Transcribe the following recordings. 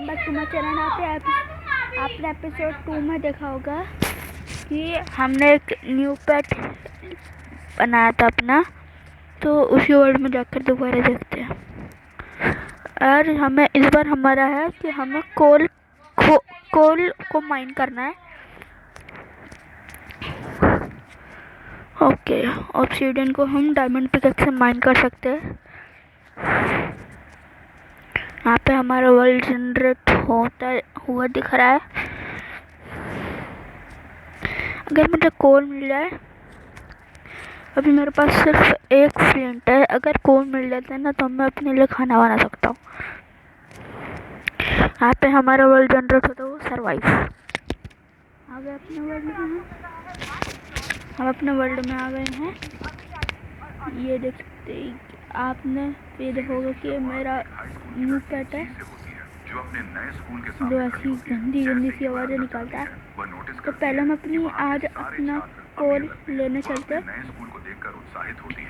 Welcome back to my channel. आपने episode 2 में देखा होगा कि हमने एक न्यू पेट बनाया था अपना, तो उसी वर्ल्ड में जाकर दोबारा देखते हैं। और हमें इस बार हमारा है कि हमें कोल को माइन करना है। ओके, ऑब्सीडियन को हम डायमंड पिकैक्स से माइन कर सकते हैं। यहाँ पे हमारा वर्ल्ड जनरेट होता हुआ दिख रहा है। अगर मुझे कोल मिल जाए, अभी मेरे पास सिर्फ एक फ्लिंट है, अगर कोल मिल जाता है ना तो मैं अपने लिए खाना बना सकता हूँ। यहाँ पे हमारा वर्ल्ड जनरेट होता है वो सर्वाइव। आगे अपने वर्ल्ड में हैं, हम अपने वर्ल्ड में आ गए हैं। ये देख सकते हैं, आपने ये देखोगे कि मेरा न्यू पेट है जो ऐसी गंदी गंदी सी आवाज़ें निकालता है। तो पहले हम आज अपना कोल लेने चलते हैं।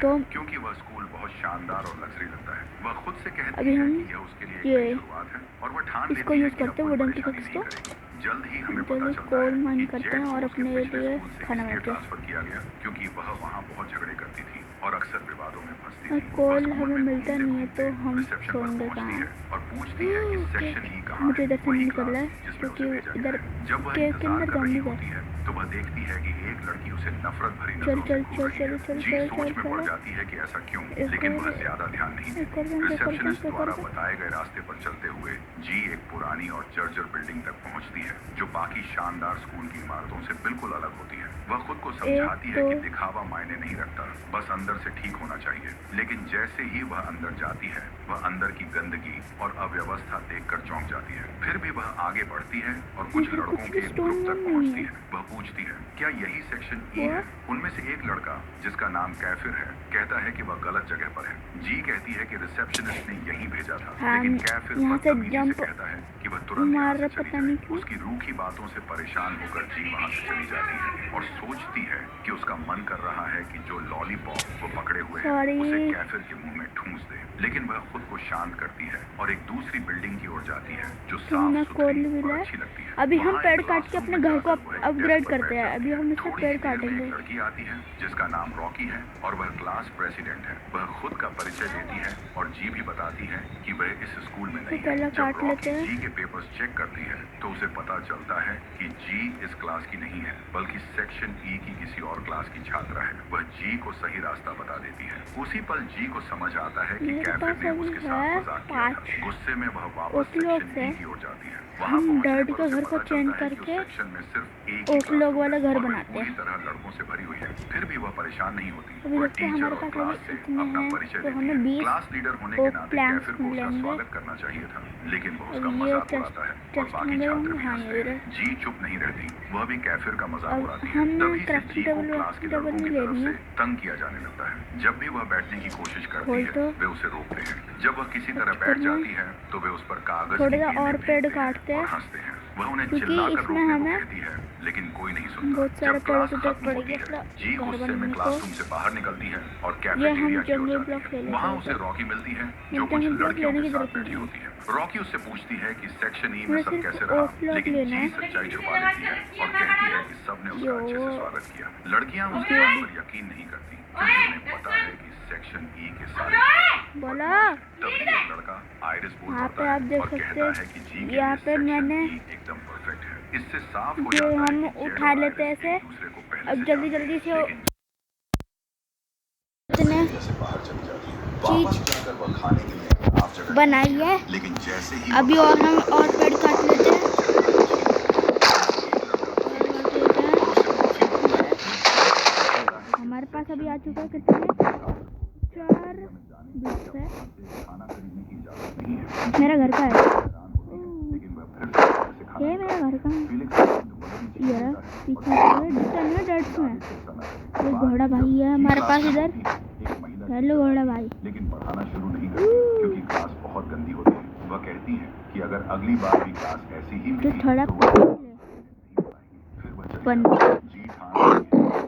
तो क्योंकि वह स्कूल बहुत शानदार और लग्जरी लगता है। वह खुद से कहती अभी हम है कि यह उसके लिए एक शुरुआत है और वह ठान लेती इसको है यूज़ कि करते हैं अब वुडन कोई पिकैक्स परेशानी को। नहीं करेगी। जल्द ही हमें चलो पता चलता कोल है माइन कि करते हैं जेट और को उसके अपने पिछले लिए स्कूल से खाना इसलिए बनाते हैं। ट्रांसफर किया गया क्योंकि वह वहाँ बहुत झगड़े करती थी और अक्सर विवादों में फंसती और थी। कोल वह स्कूल हमें में मिलता घूमते नहीं है तो घूमते हम रिसेप्शन पर सोएंगे पहुंचती कहाँ। है और पूछती है कि सेक्शन ई कहाँ मुझे है। इधर से वही नहीं क्लास निकलना है जिसमें क्योंकि उसे भेजा इधर गया है। जब वह के इंतजार अंदर कर रही ज़ॉम्बीज़ है। होती है तो वह देखती है कि एक लड़की उसे नफरत भरी चल नजरों से चल घूर चल रही चल है। चल जी चल सोच चल में पड़ चल जाती है कि ऐसा क्यों, एक लेकिन और वह ज्यादा ध्यान नहीं एक और देती। जंप रिसेप्शनिस्ट द्वारा बताए गए रास्ते पर चलते हुए जी एक पुरानी और जर्जर बिल्डिंग तक पहुंचती है जो बाकी शानदार स्कूल की इमारतों से बिल्कुल अलग होती है। वह खुद को समझाती है कि दिखावा मायने नहीं रखता, बस अंदर से ठीक होना चाहिए। लेकिन जैसे ही वह अंदर जाती है, वह अंदर की गंदगी और अव्यवस्था देखकर चौंक जाती है। फिर भी वह आगे बढ़ती है और कुछ लड़कों के एक ग्रुप तक पहुंचती है। वह पूछती है, क्या यही सेक्शन ई है? उनमें से एक लड़का जिसका नाम कैफिर है कहता है कि वह गलत जगह पर है। जी कहती है कि रिसेप्शनिस्ट ने यहीं भेजा था, लेकिन कैफिर बदतमीजी से कहता है कि वह तुरंत यहाँ से चली जाए। उसकी रूखी बातों से परेशान होकर जी वहाँ से चली जाती है और सोचती है कि उसका मन कर रहा है कि जो लॉलीपॉप वो पकड़े हुए है उसे कैफिर के मुंह में ठूंस दे। लेकिन वह खुद को शांत करती है और एक दूसरी बिल्डिंग की ओर जाती है जो साफ सुथरी और अच्छी लगती है। अभी हम पेड़ काट के अपने घर को अपग्रेड करते हैं। अभी हम इससे पेड़ काटेंगे। एक लड़की आती है जिसका नाम रॉकी है और वह क्लास प्रेसिडेंट है। वह खुद का परिचय देती है और जी भी बताती है कि वह इस स्कूल में नहीं है। जब रॉकी जी के पेपर्स चेक करती है तो उसे पता चलता है कि जी इस क्लास की नहीं है बल्कि सेक्शन ई की किसी और क्लास की छात्रा है। वह जी को सही रास्ता बता देती है। उसी पल जी को समझ आता है कि कैफिर ने उसके साथ मजाक किया था। गुस्से में वह वापस सेक्शन ई की ओर जाती है। वहाँ पहुंचने पर उसे पता चलता है कि उस सेक्शन में सिर्फ एक ही क्लास वाला घर और वह बनाते पूरी हैं। तरह लड़कों से भरी हुई है। फिर भी वह परेशान नहीं होती। अभी वह देखते हैं टीचर हमारे और पास क्लास अभी से इतने अपना हैं परिचय तो देती हमें है। 20 क्लास लीडर होने के नाते प्लैंक्स कैफिर को उसका मिलेंगे। स्वागत करना चाहिए था, लेकिन वह उसका ये मजाक उड़ाता है और टेस्ट बाकी में छात्र भी हाँ हंसते ये हैं। जी चुप नहीं रहती, वह भी कैफिर का मजाक अब उड़ाती है। हमने तभी से जी को क्लास के डबल लड़कों नहीं की तरफ लेनी से है। तंग किया जाने लगता है। जब भी वह बैठने की कोशिश करती खोल है तो वे उसे रोकते हैं। जब वह किसी तरह बैठ करना है। जाती है तो वे उस पर कागज थोड़ा की सा गेंदें और फेंकते पेड़ हैं काटते और हैं हंसते हैं। वह उन्हें क्योंकि चिल्लाकर इसमें रोकने को हमें कहती है लेकिन कोई नहीं सुनता। बहुत सारे जब पेड़ों क्लास की जरूरत खत्म होती पड़ेगी है अपना जी घर गुस्से में बनाने को। क्लासरूम से बाहर निकलती है और ये कैफेटेरिया हम की ओर जंगल जाती ब्लॉक ले है। लेते वहाँ हैं। उसे रॉकी मिलती है जो मिलते कुछ हैं ब्लॉक लड़कियों लेने के की साथ जरूरत बैठी नहीं है। होती है। रॉकी उससे पूछती है कि सेक्शन ई में मुझे सब सिर्फ कैसे रहा, ओक ब्लॉक लेकिन लेना जी है। सच्चाई छुपा लेती है और कहती है कि सबने उसका अच्छे से स्वागत किया। लड़कियां उसकी बात पर यकीन नहीं करती क्योंकि उन्हें पता है कि सेक्शन ई के सारे बोला। तभी एक लड़का आइरिस बोल यहाँ पे पड़ता आप है देख और सकते कहता हैं है कि जी के यहाँ लिए पे सेक्शन मैंने ई एकदम परफेक्ट है। इससे साफ हो ये जाता है हम कि जेड उठा और लेते हैं आइरिस ऐसे। एक दूसरे को पहले अब से जल्दी जानते जल्दी हैं, से लेकिन इतने से बाहर चली जाती है। चीज वापस जाकर वह खाने के लिए आप जगह बनाई है। लेकिन जैसे ही अभी और हम और पेड़ काट लेते हैं। हमारे पास अभी आ चुका है कितने 4 ब्लॉक्स है। मेरा घर का है। ये मेरा घर का ये पीछे डेट्स में ये घोड़ा भाई है हमारे पास इधर। हेलो घोड़ा भाई। लेकिन पढ़ाना शुरू नहीं करती क्योंकि क्लास बहुत गंदी होती है। वह कहती है कि अगर अगली बार भी क्लास ऐसी ही मिली थोड़ा तो फिर वह जी ठान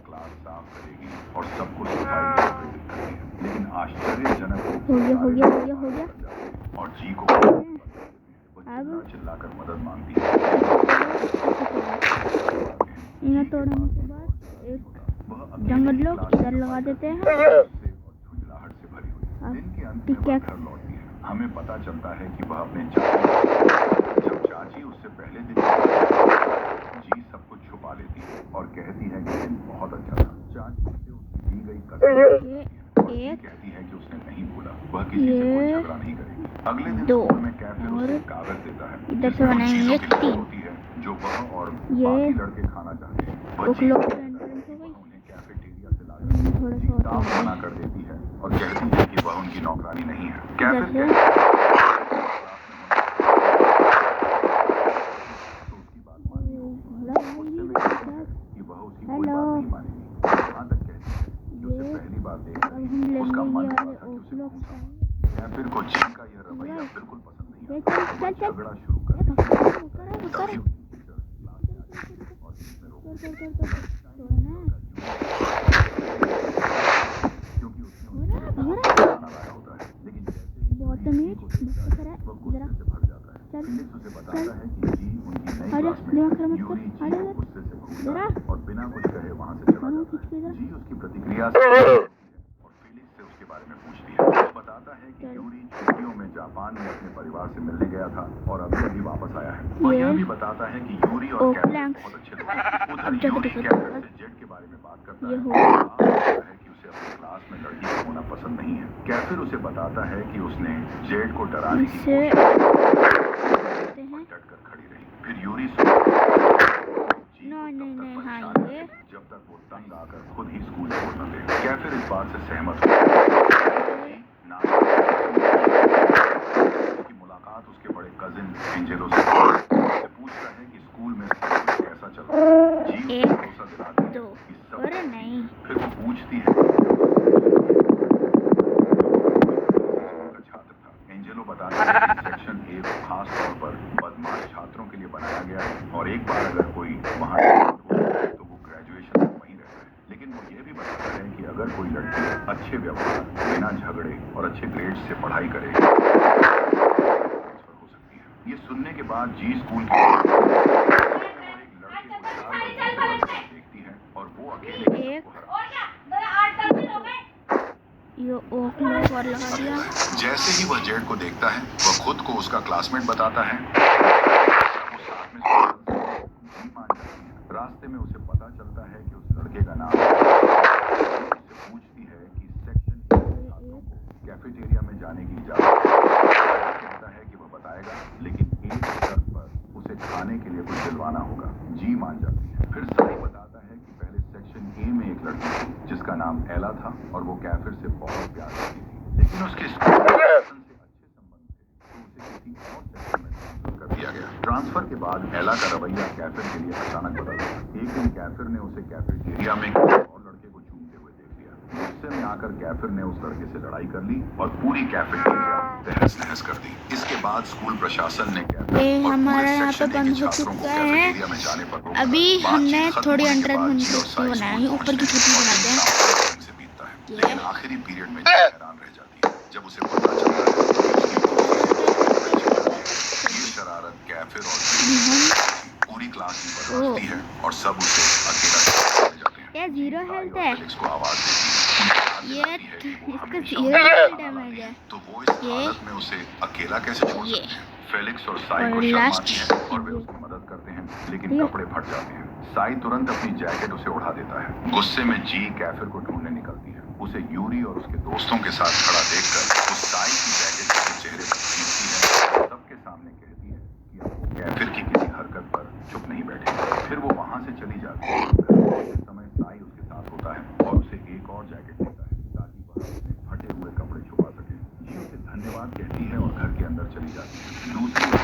क्लास साफ करेगी और सबको सिखाएगी और प्रेरित करेगी। लेकिन आश्चर्यजनक हो गया और जी को वो अब चिल्लाकर मदद मांगती है। इन्हें तोड़ने के बाद एक वह जंगल लोग इधर लगा देते हैं। झुंझलाहट से भरी हुई। दिन के अंत में वह क्या घर लौटती है। हमें पता चलता है कि वह अपने जब चाची उससे पहले दिन जी सब कुछ छुपा लेती है और कहती है कि दिन बहुत अच्छा था। चाची उसे उसकी दी गई कसम कहती है कि उसने नहीं भूला, वह किसी से कोई झगड़ा नहीं करेगी। अगले दिन स्कूल में कैफिर उसे एक कागज देता है इधर से बनाएंगे तीन। होती है जो वह और ये बाकी लड़के खाना चाहते हैं। वह लोग उन्हें कैफेटेरिया से लाकर थोड़ा सा काम मना कर देती है और कहती है कि वह उनकी नौकरानी नहीं है। कैफिर जैसे तो उसकी बात मानती है। गुस्से में कहती है कि वह उसकी कोई बात नहीं मानेगी। यहाँ तक कहती है कि उसे पहली बार देखकर अब हम उसका मन लेंगे हुआ था कि उसे लोग घूसा। कैफिर को जी का यह रवैया बिल्कुल पसंद नहीं आता। चल वह चल झगड़ा शुरू कर देती है। तभी उसकी टीचर क्लास में आती है और इसमें रोक देती है। क्योंकि उसने उनके लिए खाना लाया होता है, लेकिन जैसे ही बहुत जी तमीज को देखता है, वह गुस्से से भर जाता है। फिलिप्स उसे बताता है कि जी उनकी नई क्लासमेट यूरी जी को गुस्से से घूरता है और बिना कुछ कहे वहां से चला जाता है। जी उसकी प्रतिक्रिया से और फिलिप्स से उसके बारे में पूछती है। वो बताता है कि यूरी छुट्टियों में जापान में अपने परिवार से मिलने गया था और अभी अभी वापस आया है। वह यह भी बताता है कि यूरी और कैफिर बहुत अच्छे दोस्त हैं। उधर यूरी कैफिर से जेड के बारे में बात करता है कि उसे अपनी क्लास में लड़की का होना पसंद नहीं है। कैफिर उसे बताता है कि उसने जेड को डराने की कोशिश की और डटकर खड़ी रही। फिर यूरी जब तक वो तंग आकर खुद ही स्कूल छोड़ न दे। कैफिर इस बात से सहमत हो कि मुलाकात उसके बड़े कजिन एंजेलो से पूछता है कि स्कूल में कैसा चल रहा है। जी उसे भरोसा दिलाती है कि सब नहीं। फिर वो पूछती है का छात्र था। एंजेलो बताता है कि सेक्शन ए को खास तौर पर बदमाश छात्रों के लिए बनाया गया है और एक बार अगर कोई वहाँ तो वो ग्रेजुएशन तक वहीं रहता है। लेकिन वो ये भी बताता है कि अगर कोई लड़की अच्छे व्यवहार, बिना झगड़े और अच्छे ग्रेड्स से पढ़ाई करे हो सकती है। ये सुनने के बाद जी स्कूल की देखती है और वो अकेले जैसे ही वह जेड को देखता है, वह खुद को उसका क्लासमेट बताता है। रास्ते में उसे पता चलता है कि उस लड़के का नाम पूछती है कि सेक्शन छात्रों को कैफेटेरिया में जाने की इजाजत कहता है कि वह बताएगा, लेकिन एक शर्त पर उसे खाने के लिए कुछ दिलवाना होगा। जी मान जाती है। फिर साई बताता है कि पहले सेक्शन ए में एक लड़की थी जिसका नाम एला था और वो कैफिर से बहुत प्यार करती थी, लेकिन उसके स्कूल से अच्छे संबंध थे तो उसे किसी और सेक्शन में ट्रांसफर कर दिया गया। ट्रांसफर के बाद एला का रवैया कैफिर के लिए अचानक बदल गया। एक दिन कैफिर ने उसे कैफेटेरिया में और लड़के को चूमते हुए देख लिया। गुस्से में आकर कैफिर ने उस लड़के से लड़ाई कर ली और पूरी कैफेटेरिया तहस नहस कर दी। इसके बाद स्कूल प्रशासन ने हमारा यहाँ पे बंद हो चुका है। अभी हमने थोड़ी अंडरग्राउंड बनाई, ऊपर की छुट्टी बनाते हैं। लेकिन आखिरी पीरियड में हैरान रह जाती है जब उसे पता चलता है ये शरारत कैफिर और पूरी क्लास में बदलती है और सब उसे अकेला छोड़ जाते हैं। ये जीरो हेल्थ है, इसको आवाज देती है ये इसका जीरो डैमेज है, तो वो इस हालत में उसे अकेला कैसे छोड़ सकते हैं। फेलिक्स और साई को शर्म आती है और वे उसकी मदद करते हैं, लेकिन कपड़े फट जाते हैं। साई तुरंत अपनी जैकेट उसे उड़ा देता है। गुस्से में जी कैफिर को ढूंढने निकलती है। उसे यूरी और उसके दोस्तों के साथ खड़ा देखकर वो साई की जैकेट उसके चेहरे पर खींचती है, सबके सामने कहती है कि अब वो कैफिर की किसी हरकत पर चुप नहीं बैठेगी। फिर वो वहां से चली जाती है। इस समय साई उसके साथ होता है और उसे एक और जैकेट देता है ताकि वह अपने फटे हुए कपड़े छुपा सके। जी उसे धन्यवाद कहती है और घर के अंदर चली जाती है। दूसरी ओर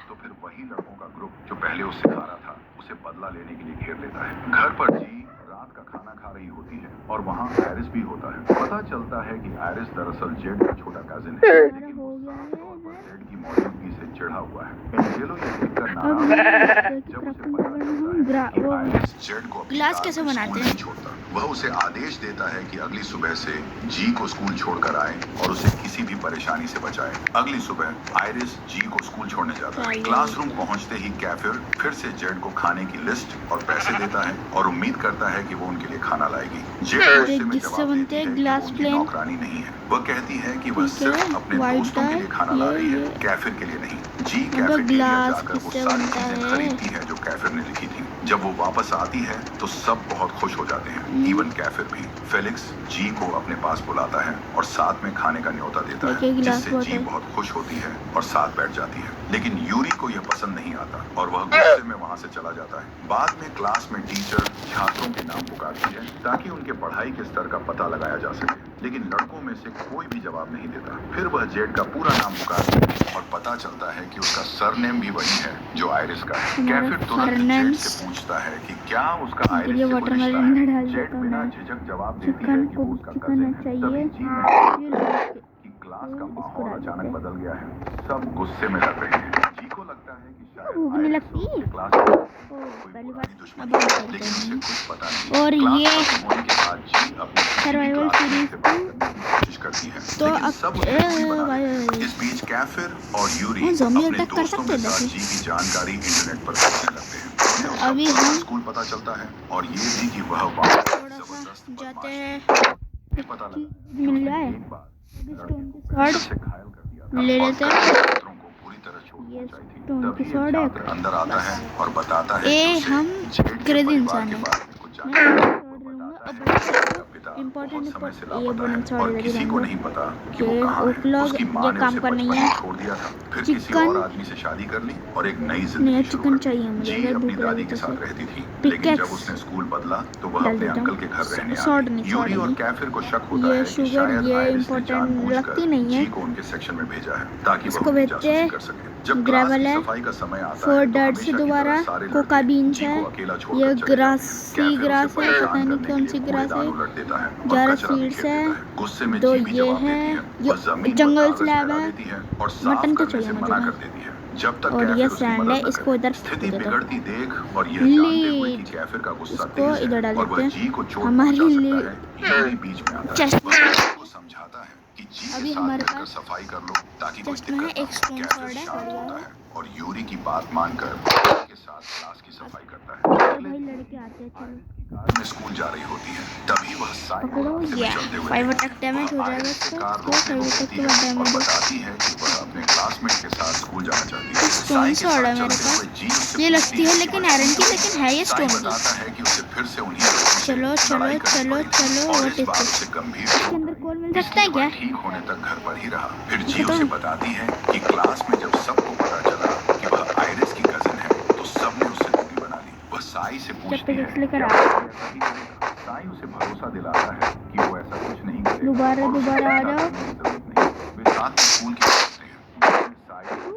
तो फिर वही लड़कों का ग्रुप जो पहले उससे खा रहा था उसे बदला लेने के लिए घेर लेता है। घर पर जी रात का खाना खा रही होती है और वहाँ एरिस भी होता है। पता चलता है कि एरिस दरअसल जेड का छोटा कजिन है, लेकिन वो साफ तौर पर जेड की मौजूदगी से चिढ़ा हुआ है। एंजेलो ये देखकर देखकर अब नाराज देखिए जब उसे क्राफ्टिंग पता टेबल में चलता हम है कि वो आयरिस जेड को अपनी ग्लास कार कैसे में बनाते स्कूल हैं। नहीं छोड़ता। वह उसे आदेश देता है कि अगली सुबह से जी को स्कूल छोड़कर आए और उसे किसी भी परेशानी से बचाए। अगली सुबह आयरिस जी को स्कूल छोड़ने जाता है। क्लासरूम पहुंचते ही कैफिर फिर से जेड को खाने की लिस्ट और पैसे देता है और उम्मीद करता है कि वो उनके लिए खाना लाएगी। जेड गुस्से में जिससे जवाब बनते देती हैं है कि ग्लास वो उनकी प्लेन। नौकरानी नहीं है। वह कहती है कि वह ठीक है, सिर्फ अपने वाइट दोस्तों के लिए खाना ला रही है, कैफिर के लिए नहीं। जी अब कैफेटेरिया ग्लास जाकर वो किससे सारी बनता चीजें है। खरीदती है जो कैफिर ने लिखी थी। जब वो वापस आती है तो सब बहुत खुश हो जाते हैं, इवन कैफिर भी। फेलिक्स जी को अपने पास बुलाता है और साथ में खाने का न्योता देता है, देखिए ग्लास जिससे जी बॉटल। बहुत खुश होती है और साथ बैठ जाती है। लेकिन यूरी को यह पसंद नहीं आता और वह गुस्से में वहां से चला जाता है। बाद में क्लास में टीचर छात्रों के नाम पुकारती है ताकि उनके पढ़ाई के स्तर का पता लगाया जा सके, लेकिन लड़कों में से कोई भी जवाब नहीं देता। फिर वह जेड का पूरा नाम पुकारती है और पता चलता है कि उसका सरनेम भी वही है जो आयरिस का है। कैफिर तुरंत जेड से पूछता है कि क्या उसका आयरिस से कोई रिश्ता है। जेड बिना झिझक जवाब देती है कि वो उसका कजिन है। तभी जी महसूस कि क्लास का माहौल अचानक बदल गया है। सब गुस्से में लग रहे हैं। जी को लगता है कि शायद उगने आयरिस लगती उसके क्लास में कोई पहली बार पुरानी दुश्मनी अब है, लेकिन उसे कुछ पता नहीं। और क्लास ये खत्म होने के बाद जी अपनी सर्वाइवल क्लासमेट सीरीज से बात करने की कोशिश करती है, तो लेकिन अब सब उसे दूरी बना देते हैं। इस बीच कैफिर और यूरी ज़ॉम्बी अपने अटैक कर दोस्तों सकते के हैं साथ देखिए। जी की जानकारी इंटरनेट पर खोजने लगते हैं। उन्हें उसका अभी पुराना हम स्कूल पता चलता है और ये भी कि वह वहाँ थोड़ा सा जबरदस्त जाते बदमाश हैं, थी। ये पता लगा कि मिल उसने जाए एक बार स्टोन की पेंसिल शॉर्ट से घायल कर दिया था ले और लेते कई हैं। छात्रों को बुरी तरह चोट ये पहुंचाई थी। स्टोन की तभी एक शॉर्ट छात्र अंदर आता है और बताता है ए कि उसे हम जेड के क्रेजी परिवार इंसान के है। बारे में कुछ मैं जानकारी है। शॉर्ट वो लूंगा बताता अब है कि उसका पिता इम्पोर्टेंट बहुत समय से ये लापता बोनस है शॉर्ट और लेके किसी को जाएंगे नहीं पता कि वो कि कहाँ है। ओकलॉग उसकी ये माँ ने काम उसे का नहीं बचपन है। में छोड़ दिया था, फिर किसी चिकन और आदमी से शादी कर ली और एक नई नया जिंदगी शुरू चिकन कर चाहिए दी। मुझे, जी अगर अपनी भूख दादी लगी के तो साथ फिर रहती थी, लेकिन जब पिकेक्स उसने स्कूल बदला तो वह डाल अपने देता अंकल के घर रहने आ शॉर्ट गई। नहीं यूरी और नहीं कैफिर को शक होता ये है कि शुगर शायद ये आयरिस ने इम्पोर्टेंट जानबूझकर लगती नहीं है। जी को उनके सेक्शन में भेजा है ताकि वह इसको उनकी भेजते जासूसी कर सके। जब क्लास ग्रेवल की है सफाई का समय आता फोर है तो डर्ट हमेशा से की तरह दोबारा सारे कोका लड़के बीन्स जी है। को अकेला ये छोड़कर चले जाते हैं। ग्रासी कैफिर उसे ग्रास है, परेशान पता नहीं करने कौन के सी लिए ग्रास है। कूड़ेदान उलट देता है और 11 कचरा सीड्स बिखेर है, देता है। गुस्से में 2 जी भी ये जवाब है। देती है। ये वह जमीन पर जंगल कागज स्लैब फैला है। देती है और साफ मटन तो करने चाहिए से मुझे मना ना। कर देती है जब तक और ये कैफिर उसकी सैंड है, मदद न इसको इधर करे। स्थिति दे दो। बिगड़ती देख और यह जानते हुए कि लीड कैफिर का गुस्सा इसको तेज इधर है डाल और वह देते जी को हैं। चोट हमारी पहुंचा सकता है, यूरी बीच में आता है। चेस्ट वह कैफिर को समझाता है कि जी के अभी साथ हमारे मिलकर पास सफाई कर लो ताकि कोई चेस्ट में है दिक्कत न एक हो। स्टोन कैफिर शॉर्ट है, शांत बढ़िया होता है। है और यूरी की बात मानकर जी के साथ क्लास की सफाई करता है। अरे अगले भाई दिन लड़के आते हैं, चलो कार में स्कूल जा रही होती है, तभी वह साइन पकड़ो। रास्ते में चलते हुए 5 देखती अटैक है। डैमेज हो वह जाएगा आयरिस से इसको। कार तो रोकने 5 को अटैक कहती के है बाद और डैमेज बताती है कि वह अपने क्लासमेट के साथ स्कूल जाना चाहती है। स्टोन साई के शॉर्ट है साथ मेरे चलते हुए पास। जी उससे ये पूछती लगती है कि लेकिन वह आयरन की, कौन लेकिन है ये साई स्टोन की। बताता है कि उसे फिर से उन्हीं लोगों से चलो चलो लड़ाई करनी चलो पड़ी थी चलो और what is is bar this. उसे गंभीर इसके चोट अंदर आई। कॉल मिल सकता है इसलिए क्या? वह ठीक होने तक घर पर ही रहा। फिर जी खत्म। उसे बताती है कि क्लास में जब सबको पता चला कि वह आयरिस की कजिन है तो सबने उससे दूरी बना ली। वह साई से जब पूछती है पिकेक्स लेकर क्या आ वो ऐसा ही करेगा। साई उसे भरोसा दिलाता है कि वो ऐसा कुछ नहीं करेगा दोबारा और उसे दोबारा आ चिंता जाओ। करने की जरूरत नहीं। वे साथ में स्कूल की पहुंचते हैं। उसमें साई को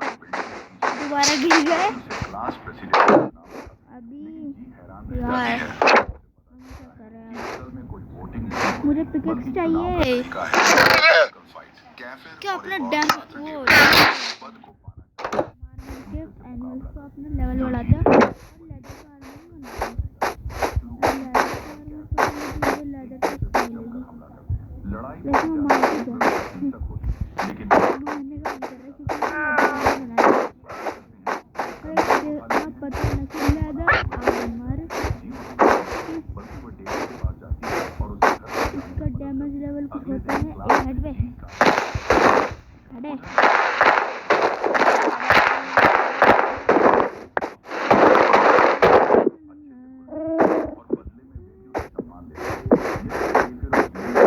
एक बिल्डिंग के पीछे दोबारा गिर गए उसे क्लास प्रेसिडेंट का नाम बताता है। अभी लेकिन जी हैरान रह यार। जाती है। हम क्या कर रहे कि हैं? असल में कोई वोटिंग नहीं हो मुझे रही, पिकेक्स बल्कि चुनाव का चाहिए। तरीका है फाइट। कैफिर क्या और अपना एक और डैम छात्र वो के बीच पद को पाना चाहते हैं। के एनिमल्स को अपना लेवल बढ़ाते हैं और लेदर का आर्मर भी बनाते हैं। लेदर का आर्मर तो मुझे लेदर की मिलेगी, लड़ाई लेकिन वो मार के दो। हिंसक होती है, लेकिन मारने का मन कर रहा है क्योंकि मैंने लेदर बनाया है। अरे पता है ना कि लेदर आर्मर बल्कि वो डेविड के पास जाती है और उसे घर पर जाने इसका में मदद डैमेज करती है। लेवल कुछ अगले होता दिन है क्लास एक में हेड पे जी का हटे। और बदले में वे भी उसे सम्मान देते हैं। ये बिहेवियर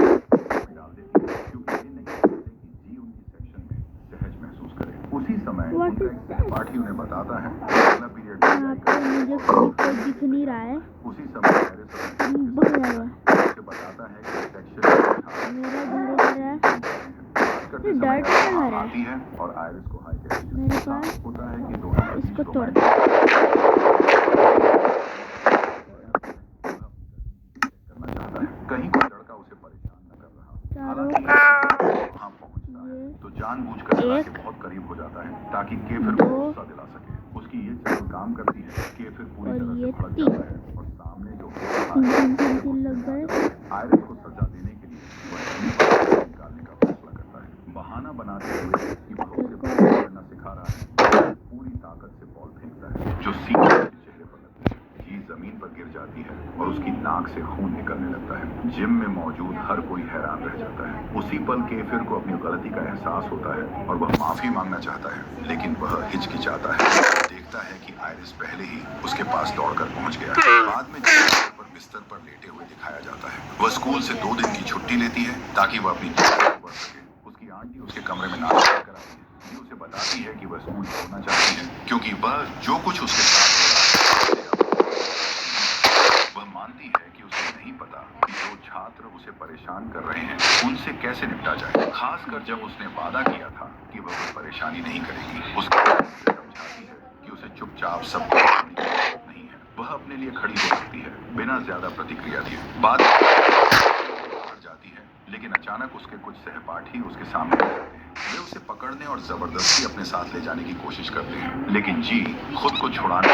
में डाल देती है क्योंकि ये नहीं चाहते कि जी उनकी सेक्शन में सहज महसूस करे। उसी समय What उनका is एक that? सहपाठी उन्हें बताता है कि अगला पीरियड यहाँ पे मुझे कोई दिख नहीं रहा है। उसी समय आयरिस अपने बहुत ज़्यादा। उसे बताता है कि सेक्शन मेरा घर इधर है। करते ये समय डर्ट का वहाँ घर है। आती है और आयरिस को हाई कहती है। मेरे साफ पास होता है कि दोनों के बीच इसको तोड़ रोमांस दो। करना चाहता है। कहीं कोई लड़का उसे परेशान न कर रहा। चारों हालांकि वहाँ पहुँचता है ये तो जानबूझकर लड़ा के एक, बहुत करीब हो जाता है ताकि केफिर को दो, गुस्सा दिला सके। उसकी उसकी ये चाल काम करती है कि फिर पूरी और तरह ये से भड़क 3 जाता है और सामने जो 3 लग गए। आयरिस को सजा देने के लिए वह जीप को निकालने का फैसला करता है। बहाना बनाते हुए कि वह उसे बॉल करना सिखा रहा है, पूरी ताकत से बॉल फेंकता है जो सीधे उसके चेहरे पर लगती है। जी जमीन पर गिर जाती है और उसकी नाक से खून निकलने लगता है। जिम में मौजूद हर कोई हैरान रह जाता है। उसी पल केफिर को अपनी गलती का एहसास होता है और वह माफी मांगना चाहता है, लेकिन वह हिचकिचाता है। देखता है कि आयरिस पहले ही उसके पास दौड़कर पहुंच गया। बाद में पर बिस्तर पर लेटे हुए दिखाया जाता है। वह स्कूल से 2 दिन की छुट्टी लेती है ताकि वह अपनी जिंदगी को बढ़ सके। उसकी आंटी उसके कमरे में नाश्ता लेकर आती है। ये उसे बताती है कि वह स्कूल छोड़ना चाहती है क्योंकि वह जो कुछ उसके साथ हो रहा है, वह मानती है कि उसे नहीं पता कि जो छात्र उसे परेशान कर रहे हैं उनसे कैसे निपटा जाए, खासकर जब उसने वादा किया था कि वह कोई परेशानी नहीं करेगी। उसकी समझाती है कि उसे चुपचाप सब कुछ करने की जरूरत नहीं है, वह अपने लिए खड़ी हो सकती है बिना ज्यादा प्रतिक्रिया दिए। बात बढ़ जाती है, लेकिन अचानक उसके कुछ सहपाठी उसके सामने आ जाते हैं। वे उसे पकड़ने और जबरदस्ती अपने साथ ले जाने की कोशिश करते हैं, लेकिन जी खुद को छुड़ाने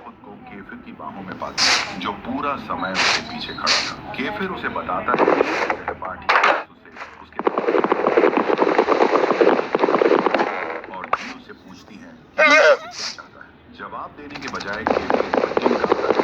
खुद को केफिर की बाहों में पाती है, जो पूरा समय उसके पीछे खड़ा था। केफिर उसे बताता है कि सहपाठी उसे उसके और जी उससे पूछती है कि वह उससे क्या चाहता है। जवाब देने के बजाय केफिर पट्टी निकालता है।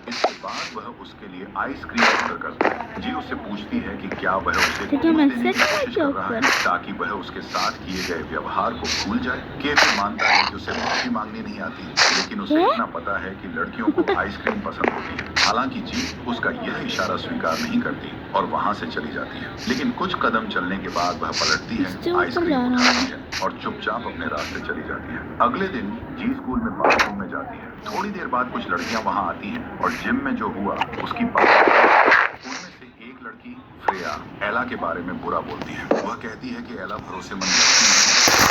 इसके बाद वह उसके लिए आइसक्रीम ऑर्डर करता है। जी उससे पूछती है कि क्या वह उसे घूस देने की कोशिश कर रहा है ताकि वह उसके साथ किए गए व्यवहार को भूल जाए। केफिर मानता है कि उसे माफी मांगनी नहीं आती, लेकिन उसे इतना पता है कि लड़कियों को आइसक्रीम पसंद होती है। हालांकि जी उसका यह इशारा स्वीकार नहीं करती और वहां से चली जाती है, लेकिन कुछ कदम चलने के बाद वह पलटती है, आइसक्रीम उठाती है और चुपचाप अपने रास्ते चली जाती है। अगले दिन जी स्कूल में बाथरूम में जाती है। थोड़ी देर बाद कुछ लड़कियां वहां आती हैं और जिम में जो हुआ उसकी बात उनमें से एक लड़की फ्रेया एला के बारे में बुरा बोलती है। वह कहती है कि एला भरोसेमंद लड़की है,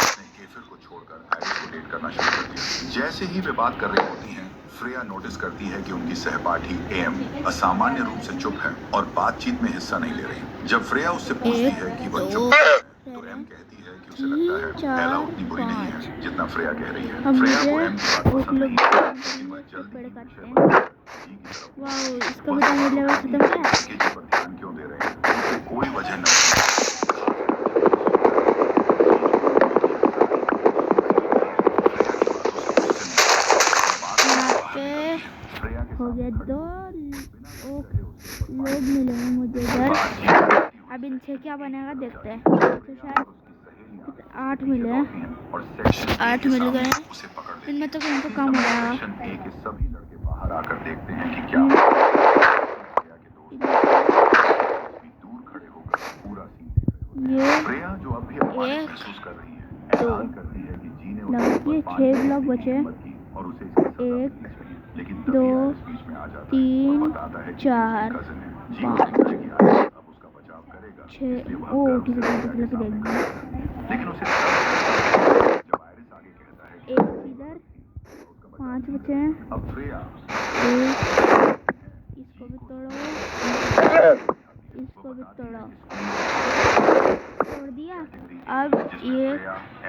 उसने केफिर को छोड़कर आयरिस को डेट करना शुरू कर दिया। जैसे ही वे बात कर रही होती हैं, फ्रेया नोटिस करती है कि उनकी सहपाठी एम असामान्य रूप से चुप है और बातचीत में हिस्सा नहीं ले रही। जब फ्रेया उससे पूछती है कि वह चुप है, तो एम कहती है कि उसे लगता है एला उतनी बुरी नहीं है जितना फ्रेया कह रही है। फ्रेया को एम की बात पसंद नहीं है, लेकिन वह जल्दी ही विषय बढ़ाकर जी की तरफ वाओ, इसका भी टाइम लेवल खत्म किया। जी पर ध्यान क्यों दे रहे हैं, उसे कोई वजह नहीं। हो गया 2 लोग मिले हैं मुझे इधर। अब इनसे क्या बनेगा देखते हैं। तो शायद 8 मिले हैं, 8 मिल गए हैं। इनमें तो इनको कम हो रहा है। सभी लड़के बाहर आकर देखते हैं कि क्या दूर खड़े होकर पूरा सीन देख रहे ये हैं। फ्रेया जो अब भी अपमानित महसूस कर रही है, ऐलान करती है कि जी ने लगभग 6 ब्लॉक बचे। और उसे इसकी सजा मिलनी चाहिए। लेकिन तभी आयरिस बीच में आ जाता है और बताता है कि उसकी कजिन है। जी को लगता है कि आयरिस अब उसका बचाव करेगा, इसलिए वह गर्व से फ्रेया के सामने खड़ा है। लेकिन उसे जब आयरिस आगे कहता है कि इधर 5 बचे हैं। अब फ्रेया इसको भी तोड़ो, इसको भी तोड़ो, तोड़ दिया। अब ये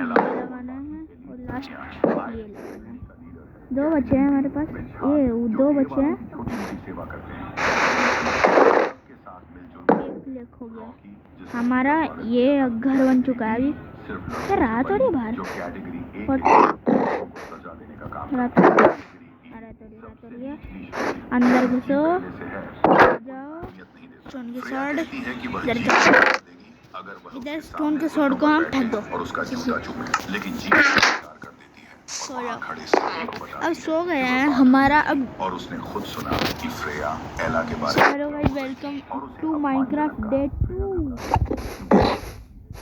लगाना है और लास्ट ये लगाना है। 2 बचे हैं हमारे पास, ये 2 बचे हैं। एक क्लिक हो गया हमारा, ये घर बन चुका है। अभी क्या रात हो रही है बाहर, रात हो रही है। अंदर घुसो, जाओ स्टोन के स्वॉर्ड, इधर स्टोन के स्वॉर्ड को हम फेंक दो और उसका जूता चुमे, लेकिन जी स्वीकार कर देती है। सो जाओ, अब सो गए हैं हमारा। अब और उसने खुद सुना कि फ्रेया एला के बारे में। Hello guys, welcome to Minecraft day 2।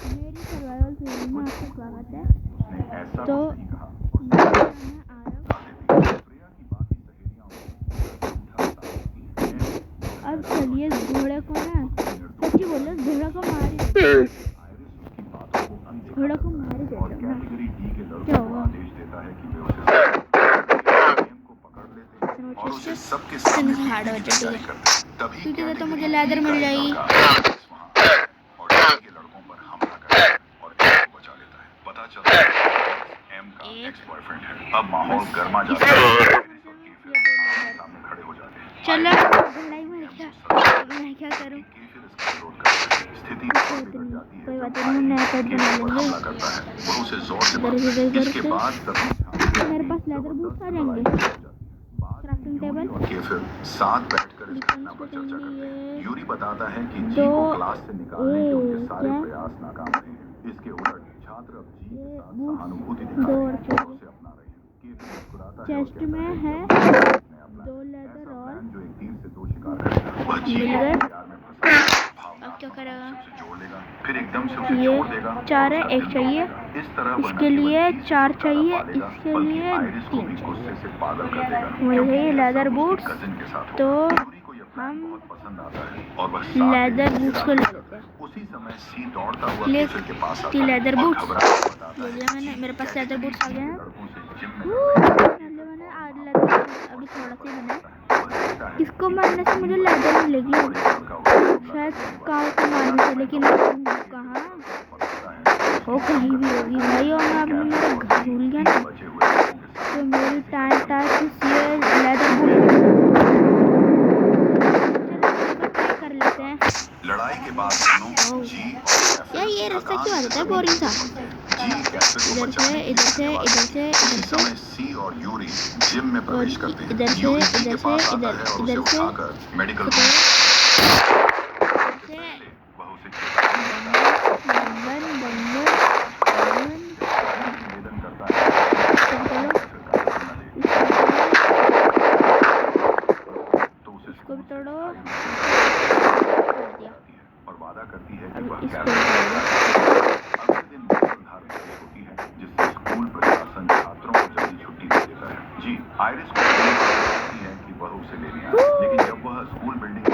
मेरी सर्वाइवल सीरीज में आपका स्वागत है। तो अब चलिए घोड़े को ना, सच्ची बोलो घोड़े को मार ही, घोड़े को मार ही देते हैं ना। क्या हुआ? हार्ड हो जाएगा, ठीक है तो मुझे लेदर मिल जाएगी। और लड़कों पर हमला करता है और को बचा लेता है। पता बॉयफ्रेंड है। अब माहौल गर्मा जाता है। आइरिस और केफिर आमने-सामने खड़े हो जाते हैं। चलो लड़ाई में क्या करूं? केफिर इसका विरोध करता है। स्थिति और बिगड़ जाती है। कोई बात नहीं, हम नया पेट बना केफिर पर लेंगे। हमला करता है। वह उसे जोर से इधर मारता है। इधर इसके से बाद सभी मेरे पास लेदर बूट्स आ जाएंगे। क्राफ्टिंग टेबल और केफिर साथ बैठकर इस घटना पर चर्चा करते हैं। यूरी बताता है कि जी को क्लास से निकालने के उनके सारे प्रयास नाकाम रहे हैं। इसके उलट छात्र अब जी के साथ सहानुभूति दिखा रहे हैं और उसे अपना रहे हैं। केफिर मुस्कुराता है और चेस्ट कहता में है नया प्लान, 2 लेदर और प्लान जो एक तीर से दो शिकार करेगा। वह जी मिल को गए। प्यार में फंसा अब क्या करेगा? उसे जोड़ लेगा, फिर एकदम से उसे ये छोड़ देगा। 4 है, उसका एक दिल चाहिए। तोड़ेगा। इस तरह वह न इसके केवल लिए जी से 4 छुटकारा चाहिए, पा लेगा, इसके बल्कि लिए आइरिस को 3 भी चाहिए। गुस्से से पागल कर देगा। मुझे क्योंकि चाहिए यह लेदर सब उसके बूट्स। कजिन के साथ तो होगा। यूरी को यह प्लान हम बहुत पसंद आता है और वह साथ लेदर देने के लिए बूट्स को ले राजी लेते हैं। है। उसी समय सी दौड़ता हुआ ले केफिर के पास आता ती है लेदर और बूट्स घबरा कर बताता ले है लिया मैंने। जी मेरे पास लेदर कैटेगरी बूट्स आ जी गए के हैं। लड़कों से जिम में लड़ रही है। ले मैंने आज लेदर बूट्स अभी थोड़ा सा ही बना है। इसको मारने से मुझे लेदर मिलेगी शायद काऊ को मारने से, लेकिन कहाँ वो कहीं भी होगी भाई। और मैं अपने मेरा घर भूल गया ना, तो मेरी टाइम टास्क ये लेदर बूट कर लेते हैं। लड़ाई के बाद दोनों जी और यार ये रास्ता क्यों आ जाता है बोरिंग सा? जी कैफे को इधर से बचाने के इधर लिए से इधर से उसी इधर समय से सी और यूरी जिम में और प्रवेश करते हैं। इधर से यूरी जी के इधर पास से आता इधर है और उसे इधर से उठाकर मेडिकल से वह उसे निवेदन करता है तो उसे इसको भी तोड़ो। और वादा करती है कि अब वह इसको अगले दिन मुसलधार बारिश होती है जिससे स्कूल प्रशासन छात्रों को जल्दी छुट्टी दे देता है। जी आइरिस को कहती है कि वह उसे लेने आए, लेकिन जब वह स्कूल बिल्डिंग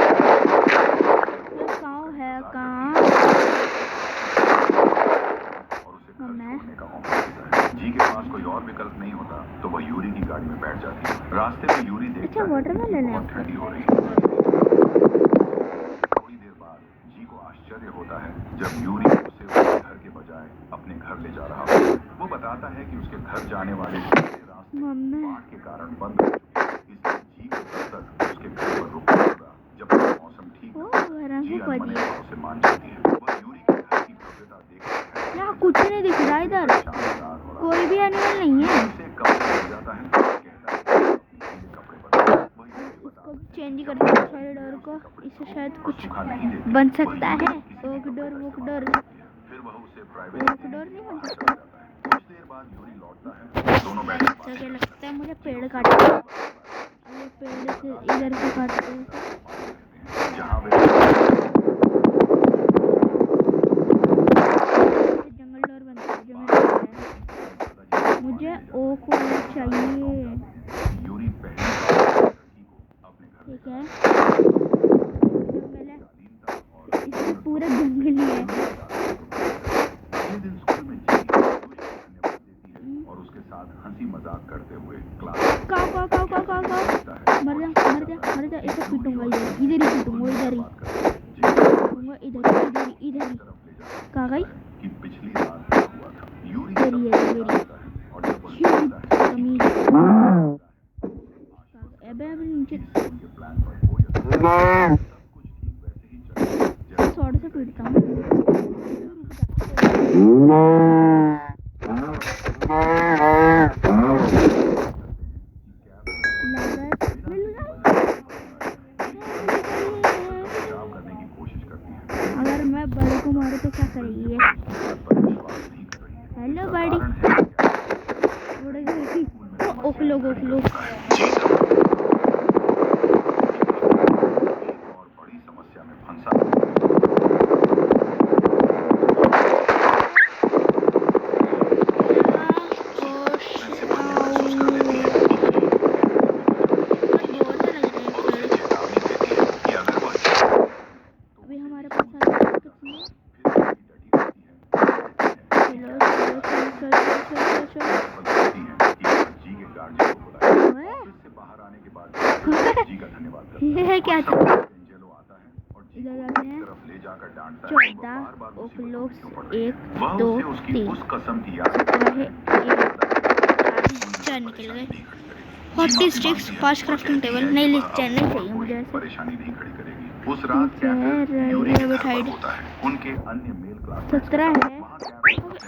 कहाँ है कहाँ और उसे घर छोड़ने का मौका देता है। जी के पास कोई और विकल्प नहीं होता तो वह यूरी की गाड़ी में बैठ जाती है। रास्ते में यूरी देखता है वाटरमेलन है। बहुत ठंडी हो रही है। थोड़ी देर बाद जी को आश्चर्य होता है जब यूरी उसे उसके घर के बजाय अपने घर ले जा रहा हो। वो बताता है कि उसके घर जाने वाले रास्ते बाढ़ के कारण बंद हो चुके हैं, इसलिए जी को तब तक उसके घर पर रुकना होगा जब तक मौसम ठीक न हो। जी अनमने भाव से मान जाती है। वह यूरी के घर की भव्यता देखती है। यहाँ कुछ नहीं दिख रहा इधर, कोई भी एनिमल नहीं है। उसे कपड़े मिल जाता है कहता है अपने कपड़े बदल। वह यूरी को इसको चेंज कर दो सारे डोर को, इससे शायद कुछ बन सकता है। ओक डोर फिर वह उसे प्राइवेट ओक डोर नहीं बन सकता। कुछ देर बाद यूरी लौटता है। दोनों बैठे ऐसा क्या लगता है मुझे पेड़ काटते हैं। अब ये पेड़ से इधर से काटते हैं जहाँ वे जंगल डोर बनता है जो मेरा है। मुझे ओक वाला चाहिए। यूरी पहली बार लड़की को अपने घर ठीक है, जंगल है, इसमें पूरा जंगल ही है। अगले दिन स्कूल में जी धन्यवाद देती है और उसके साथ हंसी मजाक करते हुए क्लास काऊ काऊ काऊ काऊ काऊ काऊ मर जा इसे पीटूंगा इधर ही पीटूंगा इधर ही कहाँ गई? कि पिछली रात क्या हुआ था। यूरी मेरी और जब वह कमीज अबे अबे नीचे उनके प्लान पर कोई सब कुछ ठीक वैसे ही चला शॉर्ट से पीटता हूँ। बचाव करने की कोशिश करती है। अगर मैं बड़े को मारूं तो क्या करेगी ये? हेलो बड़ी, उड़ गई। ओकलो और बड़ी समस्या में फंसा अभी हमारे पास बाहर आने के बाद जी का धन्यवाद ये क्या था? एंजेलो आता है और जी इधर को जाते हैं। तरफ ले जाकर डांटता है। 14 ओकलो वह 1 2 उसे उसकी 3 उस कसम की याद रहे 1 बाहर निकल गए। 46 फास्ट क्राफ्टिंग टेबल नहीं चाहिए मुझे ऐसे। परेशानी नहीं खड़ी करेगी। उस रात कैफे यूरी के घर पर होता है। उनके अन्य मेल क्लास 17 है।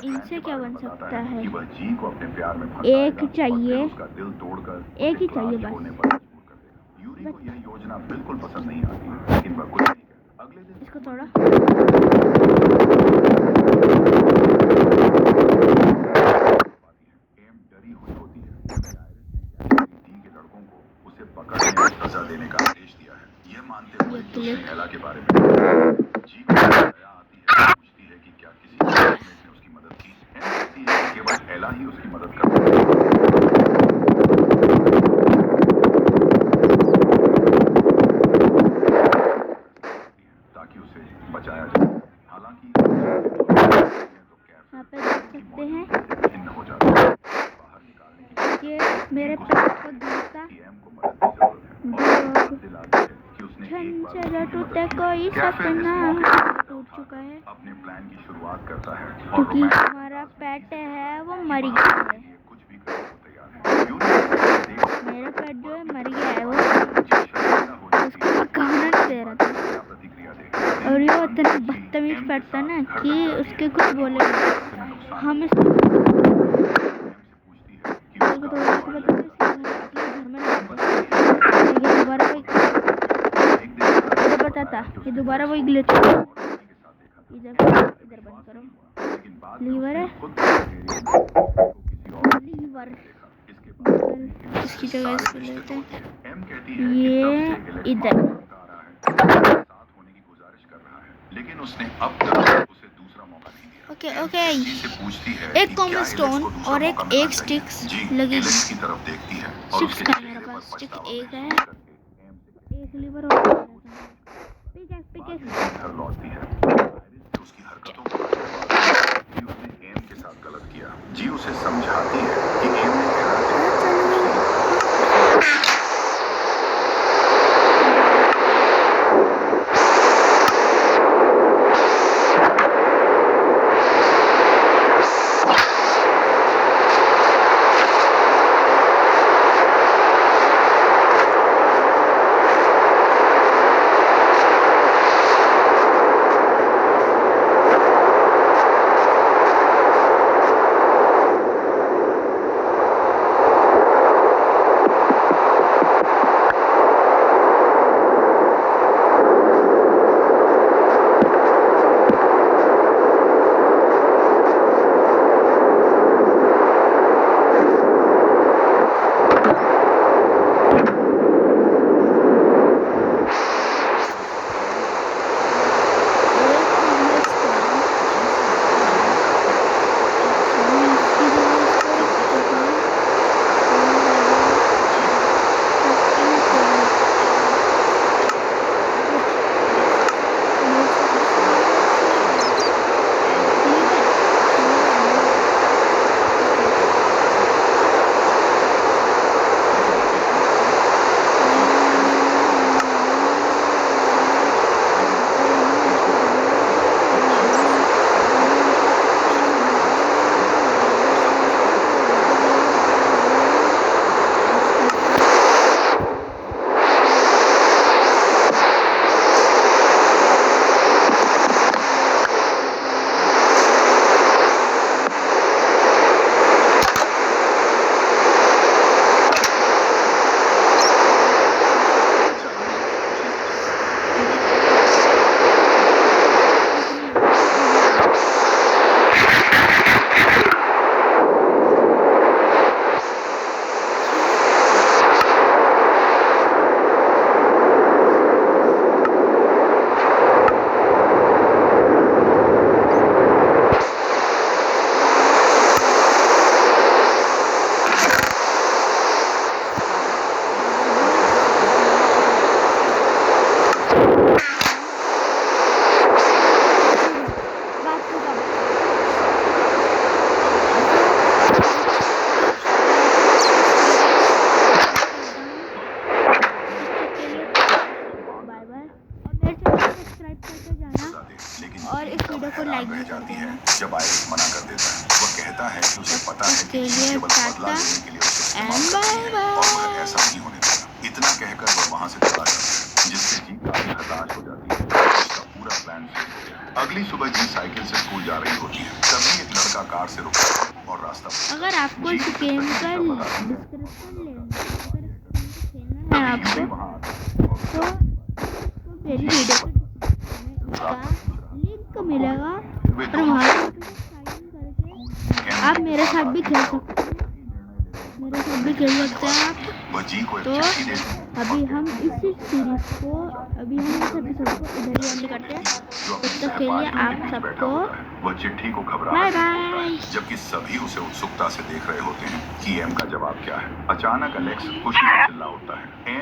इनसे क्या बन सकता है? कि वह जी को अपने प्यार में एक चाहिए, उसका दिल तोड़कर एक ही चाहिए बस। छोड़ने पर मजबूर कर देगा। यूरी को यह योजना बिल्कुल पसंद नहीं आती, लेकिन वह कुछ नहीं कहता। अगले दिन इसको थोड़ा एम डरी हुई होती है। डी के लड़कों को उसे पकड़ने और सजा देने का आदेश दिया है। यह मानते हुए कि उसने एला के बारे में जी को दया आती है, पूछती है कि क्या किसी क्लासमेट ने उसकी मदद की। एम कहती है कि केवल एला ही उसकी मदद कर सकती है ताकि उसे बचाया जाए। हालांकि यहाँ पे देख सकते हैं भिन्न हो जाता है। बाहर निकालने की ये मेरे पैर को गिरता एम को मदद की जरूरत है और दिलाती है कि उसने एक बार छंचरा टूटे कोई सपना टूट चुका है, अपने प्लान की शुरुआत करता है और क्योंकि हमारा पेट है वो मर गया है। कुछ भी करने को तैयार है। मेरा पेट जो है मर गया है, वो उसको खाना नहीं दे रहा था प्रतिक्रिया दे और ये इतना बदतमीज पेट था ना कि उसके कुछ बोले हम इसको था। ये दोबारा वही ग्लिच इधर बंद करो। लीवर है, लीवर इसकी जगह इसको लेते हैं। ये इधर लेकिन उसने अब तक उसे दूसरा मौका नहीं दिया। ओके से पूछती है एक कॉमन स्टोन और एक स्टिक्स लगेगी। की तरफ देखती है और स्टिक्स उसके का मेरे पास स्टिक एक है, एक लीवर और पिकेक्स घर लौटती है। उसकी हरकतों पर उसने एम के साथ गलत किया। जी उसे समझाती है कि एम ने और इस वीडियो को लाइक भी कर देना। जब आयरिस मना कर देता है, वह कहता है कि उसे पता तक के लिए टाटा एंड बाय बाय। और वह ऐसा नहीं होने देगा। इतना कहकर वह वहां से चला जाता है, जिससे जी काफी हताश हो जाती है। उसका पूरा प्लान फेल हो गया। अगली सुबह जी साइकिल से स्कूल जा रही होती है, तभी एक लड़का कार से रुकता है और रास्ता पूछता है। अगर आपको इस गेम का डिस्क्रिप्शन लेना है, अगर इस गेम को खेलना है आपको, तो मेरी वीडियो को इसका लिंक मिलेगा और वहाँ से करके आप मेरे साथ भी खेल सकते हैं। मेरे साथ भी खेल सकते हैं आप। तो अभी हम इसी सीरीज को, अभी हम इस एपिसोड को इधर ही एंड करते हैं। तब तक के लिए आप सबको वह चिट्ठी को बाय घबराहट बाय। जबकि सभी उसे उत्सुकता से देख रहे होते हैं कि एम का जवाब क्या है। अचानक अलेक्स खुशी से चिल्ला उठता है, एम